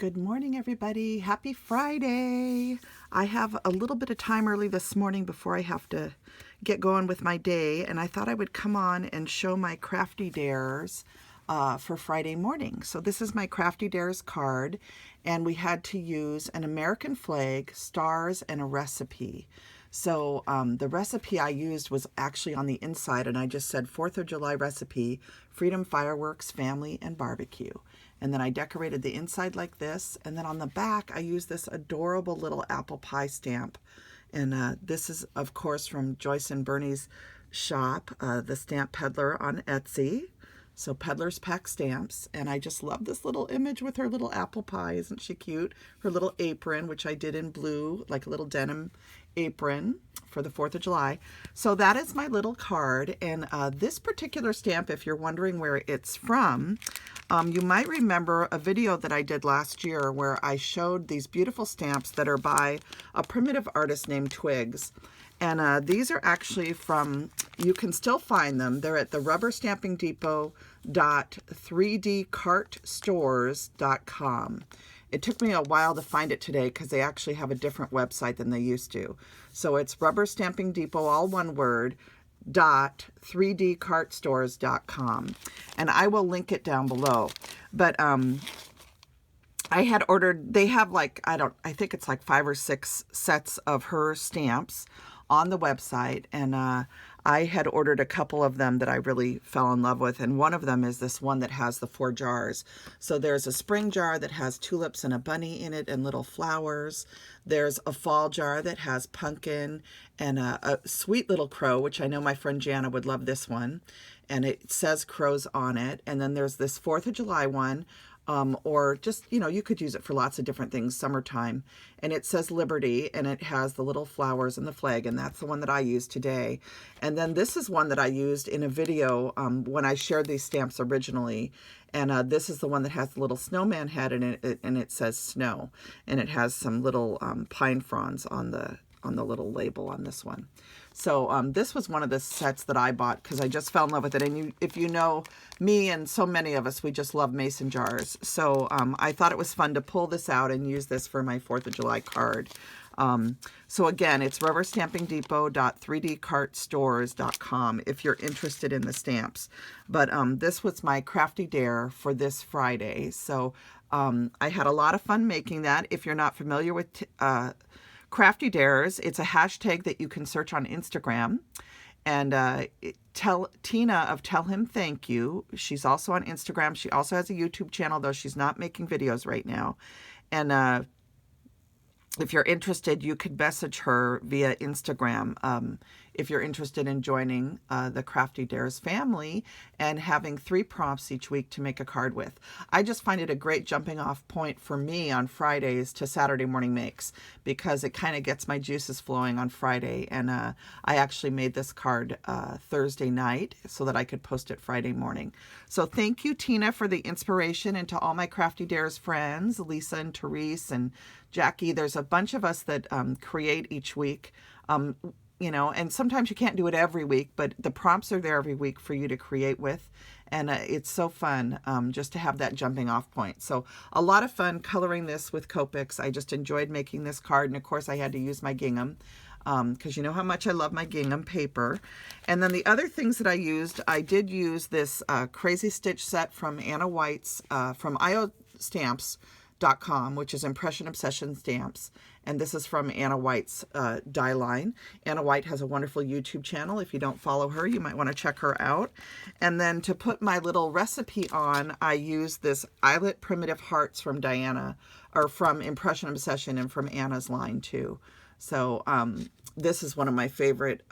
Good morning, everybody. Happy Friday. I have a little bit of time early this morning before I have to get going with my day, and I thought I would come on and show my Crafty Dares for Friday morning. So this is my Crafty Dares card, and we had to use an American flag, stars, and a recipe. So the recipe I used was actually on the inside, and I just said 4th of July recipe, freedom, fireworks, family, and barbecue. And then I decorated the inside like this, and then on the back I used this adorable little apple pie stamp. And this is, of course, from Joyce and Bernie's shop, the Stamppeddler on Etsy. So PeddlersPackstamps, and I just love this little image with her little apple pie. Isn't she cute? Her little apron, which I did in blue, like a little denim apron for the 4th of July. So that is my little card, and this particular stamp, if you're wondering where it's from, you might remember a video that I did last year where I showed these beautiful stamps that are by a primitive artist named TWIGS. And these are actually from, you can still find them. They're at the rubberstampingdepot.3dcartstores.com. It took me a while to find it today because they actually have a different website than they used to. So it's rubberstampingdepot, all one word, .3dcartstores.com. And I will link it down below. But I had ordered, they have like, I think it's like 5 or 6 sets of her stamps on the website, and I had ordered a couple of them that I really fell in love with, and one of them is this one that has the 4 jars. So there's a spring jar that has tulips and a bunny in it and little flowers. There's a fall jar that has pumpkin and a sweet little crow, which I know my friend Jana would love this one, and it says crows on it. And then there's this 4th of July one, or just, you know, you could use it for lots of different things, summertime. And it says Liberty, and it has the little flowers and the flag, and that's the one that I used today. And then this is one that I used in a video when I shared these stamps originally. And this is the one that has the little snowman head, and it says snow. And it has some little pine fronds on the little label on this one. So this was one of the sets that I bought because I just fell in love with it. And if you know me and so many of us, we just love mason jars. So I thought it was fun to pull this out and use this for my 4th of July card. So again, it's rubberstampingdepot.3dcartstores.com if you're interested in the stamps. But this was my Crafty Dare for this Friday. So I had a lot of fun making that. If you're not familiar with Crafty Dares, it's a hashtag that you can search on Instagram, and tell Tina of Tell Him Thank You. She's also on Instagram. She also has a YouTube channel, though she's not making videos right now. And if you're interested, you could message her via Instagram if you're interested in joining the Crafty Dares family and having 3 prompts each week to make a card with. I just find it a great jumping off point for me on Fridays to Saturday morning makes, because it kind of gets my juices flowing on Friday. And I actually made this card Thursday night so that I could post it Friday morning. So thank you, Tina, for the inspiration, and to all my Crafty Dares friends, Lisa and Therese and Jackie. There's a bunch of us that create each week. You know, and sometimes you can't do it every week, but the prompts are there every week for you to create with. And it's so fun just to have that jumping off point. So a lot of fun coloring this with Copics. I just enjoyed making this card. And of course I had to use my Gingham because you know how much I love my Gingham paper. And then the other things that I did use this Crazy Stitch set from Anna White's, from IOStamps.com, which is Impression Obsession Stamps. And this is from Anna White's die line. Anna White has a wonderful YouTube channel. If you don't follow her, you might want to check her out. And then to put my little recipe on, I used this Eyelet Primitive Hearts from Diana, or from Impression Obsession, and from Anna's line too. So this is one of my favorite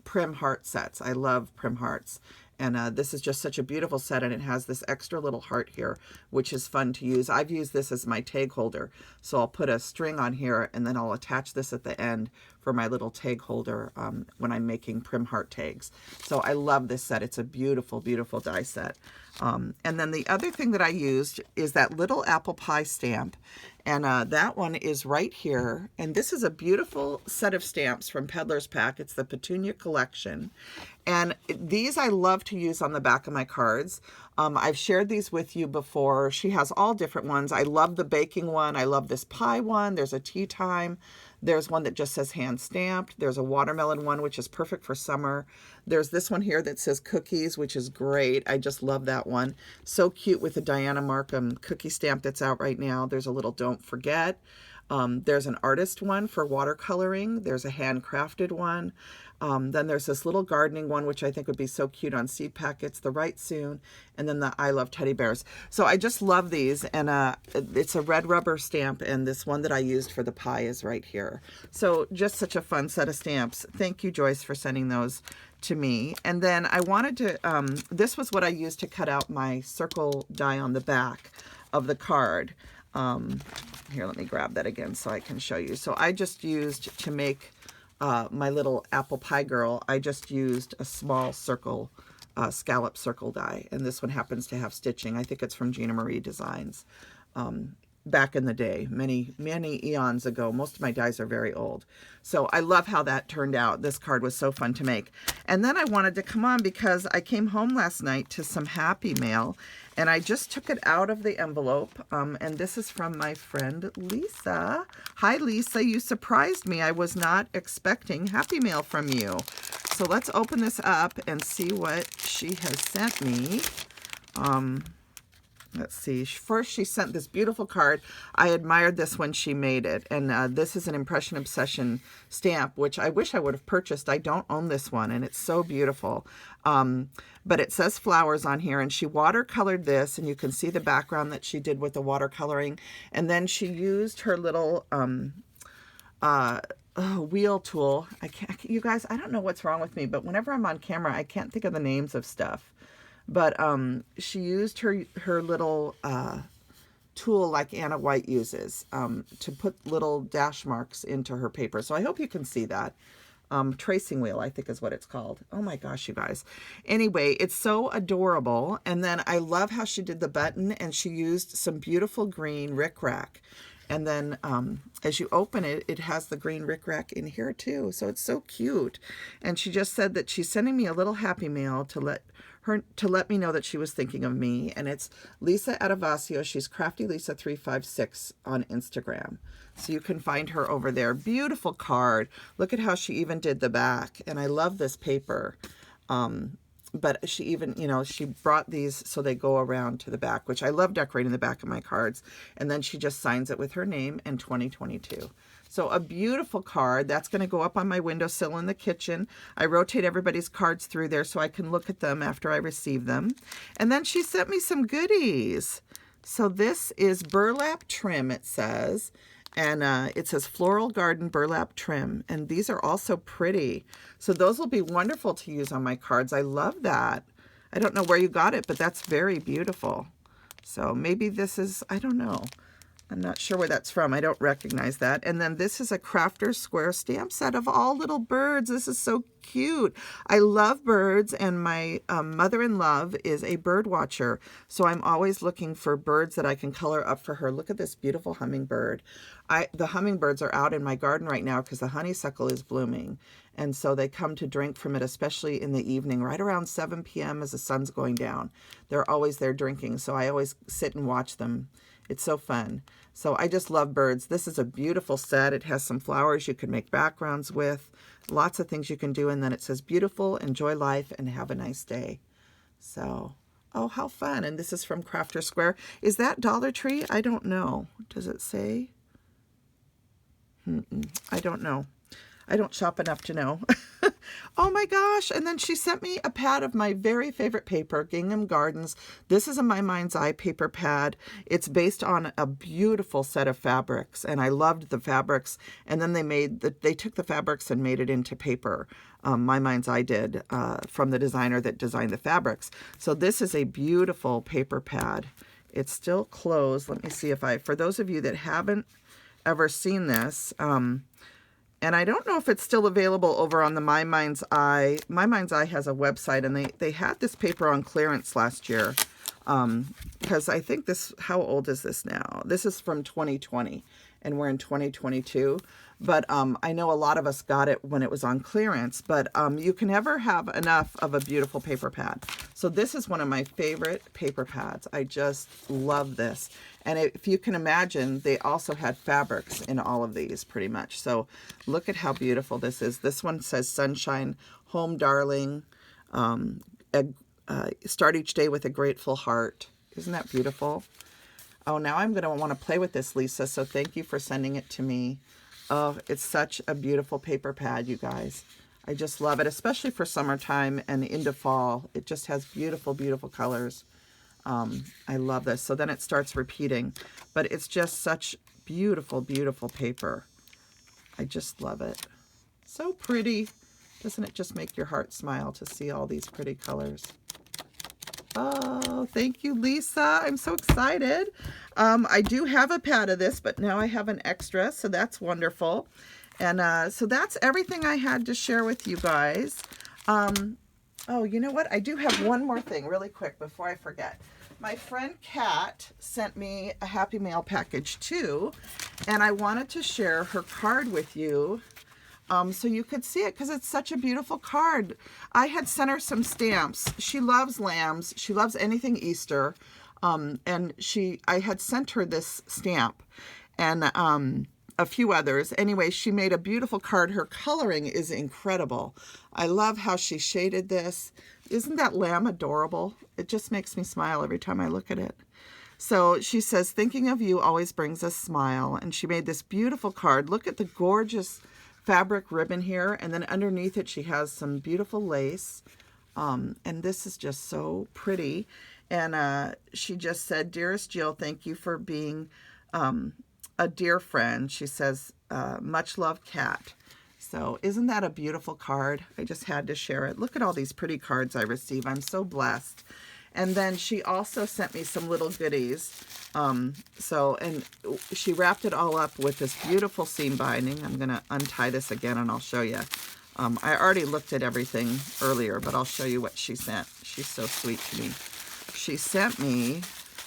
Prim Heart sets. I love Prim Hearts. And this is just such a beautiful set, and it has this extra little heart here, which is fun to use. I've used this as my tag holder, so I'll put a string on here, and then I'll attach this at the end for my little tag holder when I'm making Prim Heart tags. So I love this set. It's a beautiful, beautiful die set. And then the other thing that I used is that little apple pie stamp, and that one is right here. And this is a beautiful set of stamps from Peddler's Pack. It's the Petunia collection. And these I love to use on the back of my cards. I've shared these with you before. She has all different ones. I love the baking one. I love this pie one. There's a tea time. There's one that just says hand stamped. There's a watermelon one, which is perfect for summer. There's this one here that says cookies, which is great. I just love that one. So cute with the Diana Markham cookie stamp that's out right now. There's a little don't forget. There's an artist one for watercoloring. There's a handcrafted one. Then there's this little gardening one, which I think would be so cute on seed packets, the Right Soon, and then the I Love Teddy Bears. So I just love these, and it's a red rubber stamp, and this one that I used for the pie is right here. So just such a fun set of stamps. Thank you, Joyce, for sending those to me. And then I wanted to, this was what I used to cut out my circle die on the back of the card. Here, let me grab that again so I can show you. So I just used to make my little apple pie girl, I just used a small circle, scallop circle die. And this one happens to have stitching. I think it's from Gina Marie Designs. Back in the day, many eons ago. Most of my dies are very old. So I love how that turned out. This card was so fun to make. And then I wanted to come on because I came home last night to some Happy Mail, and I just took it out of the envelope. And this is from my friend Lisa. Hi, Lisa. You surprised me. I was not expecting Happy Mail from you. So let's open this up and see what she has sent me. Let's see. First, she sent this beautiful card. I admired this when she made it. And this is an Impression Obsession stamp, which I wish I would have purchased. I don't own this one, and it's so beautiful. But it says flowers on here, and she watercolored this, and you can see the background that she did with the watercoloring. And then she used her little wheel tool. You guys, I don't know what's wrong with me, but whenever I'm on camera, I can't think of the names of stuff. But she used her little tool like Anna White uses to put little dash marks into her paper. So I hope you can see that. Tracing wheel, I think is what it's called. Oh my gosh, you guys. Anyway, it's so adorable. And then I love how she did the button, and she used some beautiful green rickrack. And then as you open it, it has the green rickrack in here too. So it's so cute. And she just said that she's sending me a little Happy Mail to let me know that she was thinking of me. And it's Lisa Adavasio. She's Crafty Lisa 356 on Instagram. So you can find her over there. Beautiful card. Look at how she even did the back. And I love this paper. But she even, she brought these so they go around to the back, which I love decorating the back of my cards. And then she just signs it with her name and 2022. So a beautiful card. That's going to go up on my windowsill in the kitchen. I rotate everybody's cards through there so I can look at them after I receive them. And then she sent me some goodies. So this is burlap trim, it says. And it says Floral Garden Burlap Trim. And these are also pretty. So those will be wonderful to use on my cards. I love that. I don't know where you got it, but that's very beautiful. So maybe this is, I don't know. I'm not sure where that's from. I don't recognize that. And then this is a Crafter's Square stamp set of all little birds. This is so cute. I love birds, and my mother-in-law is a bird watcher. So I'm always looking for birds that I can color up for her. Look at this beautiful hummingbird. The hummingbirds are out in my garden right now because the honeysuckle is blooming. And so they come to drink from it, especially in the evening, right around 7 p.m. as the sun's going down. They're always there drinking. So I always sit and watch them. It's so fun. So I just love birds. This is a beautiful set. It has some flowers you can make backgrounds with. Lots of things you can do. And then it says, beautiful, enjoy life, and have a nice day. So, oh, how fun. And this is from Crafter Square. Is that Dollar Tree? I don't know. Does it say? I don't know. I don't shop enough to know. Oh my gosh. And then she sent me a pad of my very favorite paper, Gingham Gardens. This is a My Mind's Eye paper pad. It's based on a beautiful set of fabrics, and I loved the fabrics. And then they took the fabrics and made it into paper. My Mind's Eye did, from the designer that designed the fabrics. So this is a beautiful paper pad. It's still closed. Let me see for those of you that haven't ever seen this, and I don't know if it's still available over on the My Mind's Eye. My Mind's Eye has a website, and they had this paper on clearance last year. Because I think this, how old is this now? This is from 2020 and we're in 2022. But I know a lot of us got it when it was on clearance, but you can never have enough of a beautiful paper pad. So this is one of my favorite paper pads. I just love this. And if you can imagine, they also had fabrics in all of these pretty much. So look at how beautiful this is. This one says Sunshine, Home Darling, start each day with a grateful heart. Isn't that beautiful? Oh, now I'm going to want to play with this, Lisa. So thank you for sending it to me. Oh, it's such a beautiful paper pad, you guys. I just love it, especially for summertime and into fall. It just has beautiful, beautiful colors. I love this. So then it starts repeating, but it's just such beautiful, beautiful paper. I just love it. So pretty. Doesn't it just make your heart smile to see all these pretty colors? Oh, thank you, Lisa. I'm so excited. I do have a pad of this, but now I have an extra, so that's wonderful. And so that's everything I had to share with you guys. Oh, you know what? I do have one more thing really quick before I forget. My friend Kat sent me a Happy Mail package too, and I wanted to share her card with you. So you could see it because it's such a beautiful card. I had sent her some stamps. She loves lambs. She loves anything Easter. And I had sent her this stamp and a few others. Anyway, she made a beautiful card. Her coloring is incredible. I love how she shaded this. Isn't that lamb adorable? It just makes me smile every time I look at it. So she says, thinking of you always brings a smile. And she made this beautiful card. Look at the gorgeous fabric ribbon here, and then underneath it she has some beautiful lace, and this is just so pretty. And she just said, dearest Jill, thank you for being a dear friend. She says, much love, Kat. So isn't that a beautiful card? I just had to share it. Look at all these pretty cards I receive. I'm so blessed. And then she also sent me some little goodies. And she wrapped it all up with this beautiful seam binding. I'm going to untie this again and I'll show you. I already looked at everything earlier, but I'll show you what she sent. She's so sweet to me. She sent me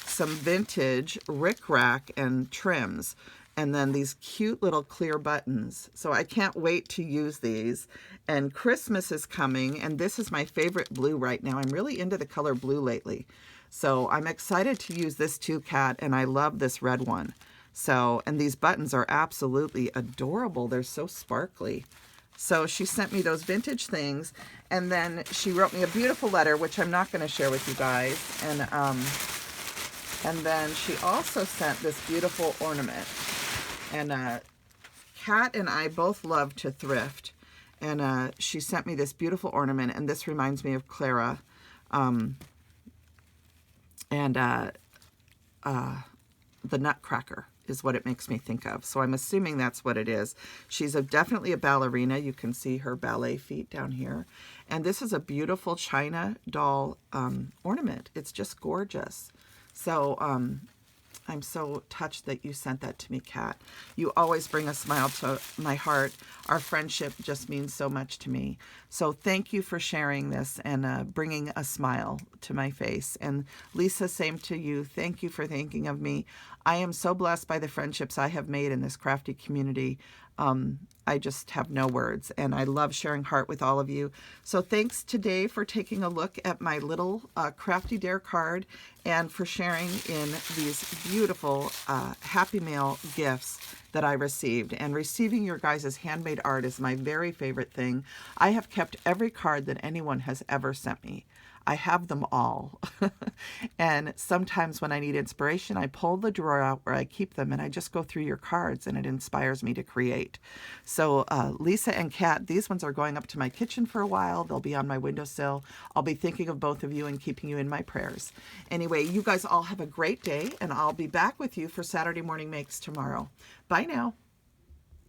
some vintage rickrack and trims, and then these cute little clear buttons. So I can't wait to use these. And Christmas is coming, and this is my favorite blue right now. I'm really into the color blue lately. So I'm excited to use this too, Kat, and I love this red one. So, and these buttons are absolutely adorable. They're so sparkly. So she sent me those vintage things, and then she wrote me a beautiful letter, which I'm not going to share with you guys. And then she also sent this beautiful ornament. And Kat and I both love to thrift. And she sent me this beautiful ornament, and this reminds me of Clara. The Nutcracker is what it makes me think of. So I'm assuming that's what it is. She's definitely a ballerina. You can see her ballet feet down here. And this is a beautiful China doll ornament. It's just gorgeous. So I'm so touched that you sent that to me, Kat. You always bring a smile to my heart. Our friendship just means so much to me. So thank you for sharing this and bringing a smile to my face. And Lisa, same to you. Thank you for thinking of me. I am so blessed by the friendships I have made in this crafty community. I just have no words, and I love sharing heart with all of you. So thanks today for taking a look at my little Crafty Dare card and for sharing in these beautiful Happy Mail gifts that I received. And receiving your guys' handmade art is my very favorite thing. I have kept every card that anyone has ever sent me. I have them all. And sometimes when I need inspiration, I pull the drawer out where I keep them and I just go through your cards and it inspires me to create. So Lisa and Kat, these ones are going up to my kitchen for a while. They'll be on my windowsill. I'll be thinking of both of you and keeping you in my prayers. Anyway, you guys all have a great day, and I'll be back with you for Saturday Morning Makes tomorrow. Bye now.